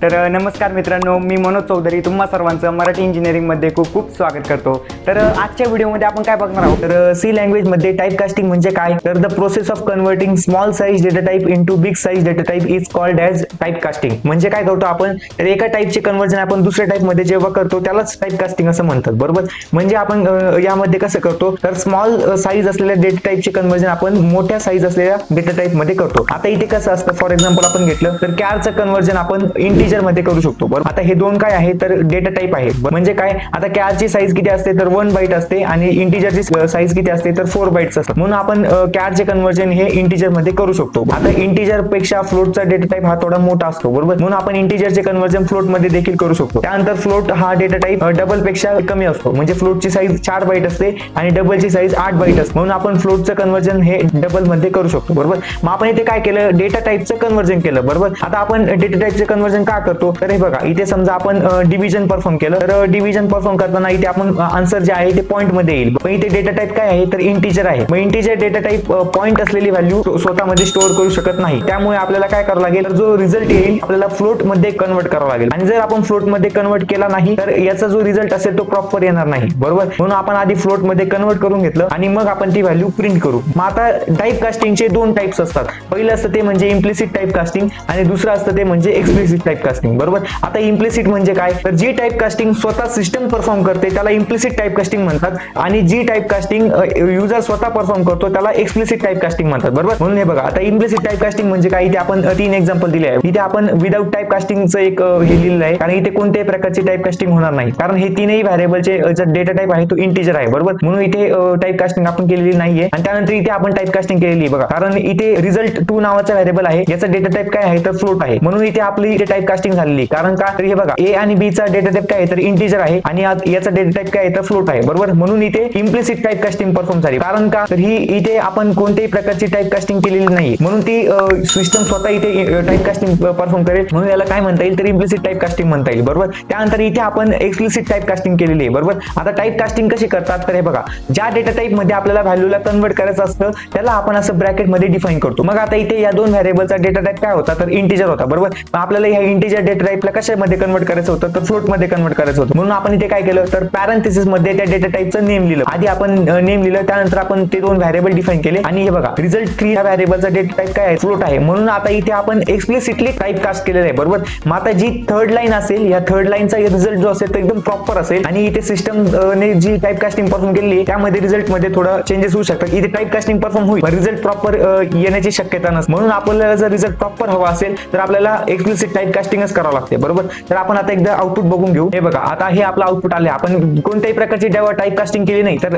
तर नमस्कार मित्रांनो, मी मनोज चौधरी तुम्हा सर्वांचं मराठी इंजिनिअरिंगमध्ये खूप खूप स्वागत करतो। तर आजच्या व्हिडिओमध्ये आपण काय बघणार आहोत, तर सी लँग्वेजमध्ये टाइप कास्टिंग म्हणजे काय, तर the process of converting small size data type into big size data type is called as type casting. म्हणजे काय करतो आपण, तर एका टाइपचे कन्वर्जन आपण दुसऱ्या टाइपमध्ये जेव्हा करतो त्यालाच टाइप कास्टिंग असं म्हणतात, बरोबर। म्हणजे आपण यामध्ये कसं करतो, तर स्मॉल साइज असलेल्या डेटा टाइपचे कन्वर्जन आपण मोठ्या साइज असलेल्या डेटा टाइपमध्ये करतो। आता इथे कसं असतं, फॉर एक्झाम्पल आपण घेतलं तर कॅरचं कन्वर्जन आपण इंटिजर मध्ये करू शकतो, बरोबर। आता हे दोन काय आहे, तर डेटा टाइप आहे। म्हणजे काय, आता कॅरची साइज किती असते, तर 1 बाइट असते आणि इंटिजरची साइज किती असते, तर 4 बाइट्स असतात। म्हणून आपण कॅरचे कन्वर्जन हे इंटिजर मध्ये करू शकतो। आता इंटिजर पेक्षा फ्लोटचा डेटा टाइप हा थोडा मोठा असतो, बरोबर। म्हणून आपण इंटिजरचे कन्वर्जन फ्लोट मध्ये देखील करू शकतो। त्यानंतर फ्लोट हा डेटा टाइप डबल पेक्षा कमी असतो, म्हणजे फ्लोटची साइज 4 बाइट असते आणि डबलची साइज 8 बाइट असते। म्हणून आपण फ्लोटचं कन्वर्जन हे डबल मध्ये करू शकतो, बरोबर। मग आपण इथे काय केलं, डेटा टाइपचं कन्वर्जन केलं, बरोबर। आता आपण डेटा टाइपचे कन्वर्जन का करतो, तर हे बघा, इथे समजा आपण डिव्हिजन परफॉर्म केलं, तर डिव्हिजन परफॉर्म करताना इथे आपण आन्सर जे आहे ते पॉइंट मध्ये येईल। पण इथे डेटा टाइप काय आहे, तर इंटिजर आहे। मग इंटिजर डेटा टाइप पॉइंट असलेली व्हॅल्यू स्वतःमध्ये स्टोअर करू शकत नाही, त्यामुळे आपल्याला काय करावं लागेल, तर जो रिझल्ट येईल आपल्याला फ्लोट मध्ये कन्वर्ट करावा लागेल। आणि जर आपण फ्लोट मध्ये कन्वर्ट केला नाही तर याचा जो रिझल्ट असेल तो प्रॉपर येणार नाही, बरोबर। म्हणून आपण आधी फ्लोट मध्ये कन्वर्ट करून घेतलं आणि मग आपण ती व्हॅल्यू प्रिंट करू। मग आता टाइप कास्टिंगचे दोन टाइप्स असतात, पहिलं असतं ते म्हणजे इम्प्लिसिट टाइप कास्टिंग आणि दुसरं असतं ते म्हणजे एक्सप्लिसिट टाइप कास्टिंग, बरोबर। आता इम्प्लिसिट म्हणजे काय, तर जी टाइप कास्टिंग स्वतः सिस्टम परफॉर्म करते त्याला इम्प्लिसिट टाइप कास्टिंग म्हणतात आणि जी टाइप कास्टिंग युजर स्वतः परफॉर्म करतो त्याला एक्सप्लिसिट टाइप कास्टिंग म्हणतात, बरोबर। म्हणून हे बघा, आता इम्प्लिसिट टाइप कास्टिंग म्हणजे काय, इथे आपण 3 एक्झाम्पल दिले आहे। इथे आपण विदाउट टाइप कास्टिंगचं एक हे लिहिलेलं आहे, कारण इथे कोणत्याही प्रकारची टाइप कास्टिंग होणार नाही, कारण हे तीनही व्हेरिएबलचे जो डेटा टाइप आहे तो इंटिजर आहे, बरोबर। म्हणून इथे टाइप कास्टिंग आपण केलेली नाहीये। आणि त्यानंतर इथे आपण टाइप कास्टिंग केलेली बघा, कारण इथे रिझल्ट 2 नावाचा व्हेरिएबल आहे, याचा डेटा टाइप काय आहे, तर फ्लोट आहे। म्हणून इथे आपली इथे टाइप कास्टिंग झालेली, कारण का, तर हे बघा, ए आणि बी चा डेटा टाइप काय आहे, तर इंटिजर आहे आणि याचा डेटा टाइप काय आहे, तर फ्लोट आहे, बरोबर। म्हणून इथे इम्प्लिसिट टाइप कास्टिंग परफॉर्म झाली, कारण का, तर ही इथे आपण कोणत्याही प्रकारची टाइप कास्टिंग केलेली नाही, म्हणून ती सिस्टम स्वतः इथे टाइप कास्टिंग परफॉर्म करेल, म्हणून याला काय म्हणता येईल, तर इम्प्लिसिट टाइप कास्टिंग म्हणता येईल, बरोबर। त्यानंतर इथे आपण एक्सप्लिसिट टाइप कास्टिंग केलेली आहे, बरोबर। आता टाइप कास्टिंग कशी करतात, तर हे बघा, ज्या डेटा टाइप मध्ये आपल्याला व्हॅल्यूला कन्वर्ट करायचं असतं त्याला आपण असं ब्रॅकेट मध्ये डिफाइन करतो। मग आता इथे या दोन व्हेरिएबलचा डेटा टाइप काय होता, तर इंटिजर होता, बरोबर। मग आपल्याला ह्या इंटिजर डेटा टाइपला कशामध्ये कन्वर्ट करायचं होतं, तर फ्लोट मध्ये कन्वर्ट करायचं होतं। म्हणून आपण इथे काय केलं, तर पॅरेंथेसिस मध्ये त्या डेटा टाइपचं नेम लिहिलं। आधी आपण नेम लिहिलं, त्यानंतर आपण ते दोन व्हेरिएबल डिफाइन केले आणि हे बघा, रिझल्ट 3 या व्हेरिएबलचा डेटा टाइप काय आहे, फ्लोट आहे। म्हणून आता इथे आपण एक्सप्लिसिटली टाइप कास्ट केलेलं आहे, बरोबर। मग आता जी थर्ड लाईन असेल, या थर्ड लाईनचा रिझल्ट जो असेल तो एकदम प्रॉपर असेल आणि इथे सिस्टम ने जी टाइप कास्टिंग परफॉर्म केलेली आहे त्यामध्ये रिझल्ट मध्ये थोडा चेंजेस होऊ शकतात। इथे टाइप कास्टिंग परफॉर्म होईल, रिझल्ट प्रॉपर येण्याची शक्यता नसते। म्हणून आपल्याला जर रिझल्ट प्रॉपर हवा असेल तर आपल्याला एक्सप्लिसिट टाइप कास्टिंगच करावं लागते, बरोबर। तर आपण आता एकदा आउटपुट बघून घेऊ। हे बघा, आता हे आपलं आउटपुट आले, आपण कोणत्याही प्रकारची टाइप कास्टिंग केली नाही, तर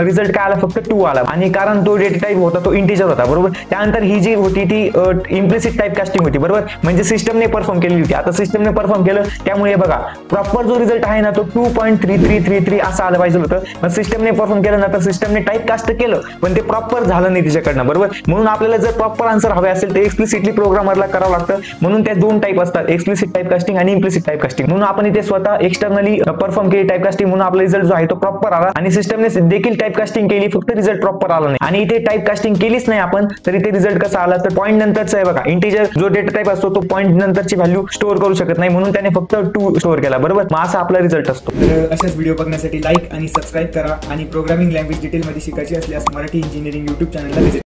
रिझल्ट काय आला, फक्त 2 आला आणि कारण तो डेटा टाइप होता तो इंटिजर होता, बरोबर। त्यानंतर ही जी होती ती इम्प्लिसिट टाइप कास्टिंग होती, बरोबर, म्हणजे सिस्टमने परफॉर्म केली होती। आता सिस्टमने परफॉर्म केलं त्यामुळे बघा, प्रॉपर जो रिझल्ट आहे ना तो 2.3333 असा आला पाहिजे होतं। मग सिस्टमने परफॉर्म केलं ना, तर सिस्टमने टाइप कास्ट केलं पण ते प्रॉपर झालं नाही तिच्याकडनं, बरोबर। म्हणून आपल्याला जर प्रॉपर आन्सर हवे असेल तर एक्सप्लिसिटली प्रोग्रामरला करावं लागतं। म्हणून त्या दोन टाइप असतात, एक्सप्लिसिट टाइप कास्टिंग आणि इम्प्लिसिट टाइप कास्टिंग। म्हणून आपण इथे स्वतः एक्सटर्नली परफॉर्म केली टाइप कास्टिंग, म्हणून आपला रिझल्ट जो आहे तो प्रॉपर आला आणि सिस्टमने देखील टाइप कास्टिंग केली, फक्त रिझल्ट प्रॉपर आला नाही। आणि इथे टाइप कास्टिंग केलीच नाही आपण, तर इथे रिझल्ट कसा आला, तर पॉइंट नंतरचा आहे बघा, इंटिजर जो डेटा टाइप असतो तो पॉइंट नंतरची व्हॅल्यू स्टोअर करू शकत नाही, म्हणून त्याने फक्त 2 स्टोअर केला, बरोबर। मग असा आपला रिझल्ट असतो। तर अशाच व्हिडिओ बघण्यासाठी लाईक आणि सबस्क्राईब करा आणि प्रोग्रामिंग लँग्वेज डिटेल मध्ये शिकायची असल्यास मराठी इंजिनिअरिंग YouTube चॅनलला व्हिजिट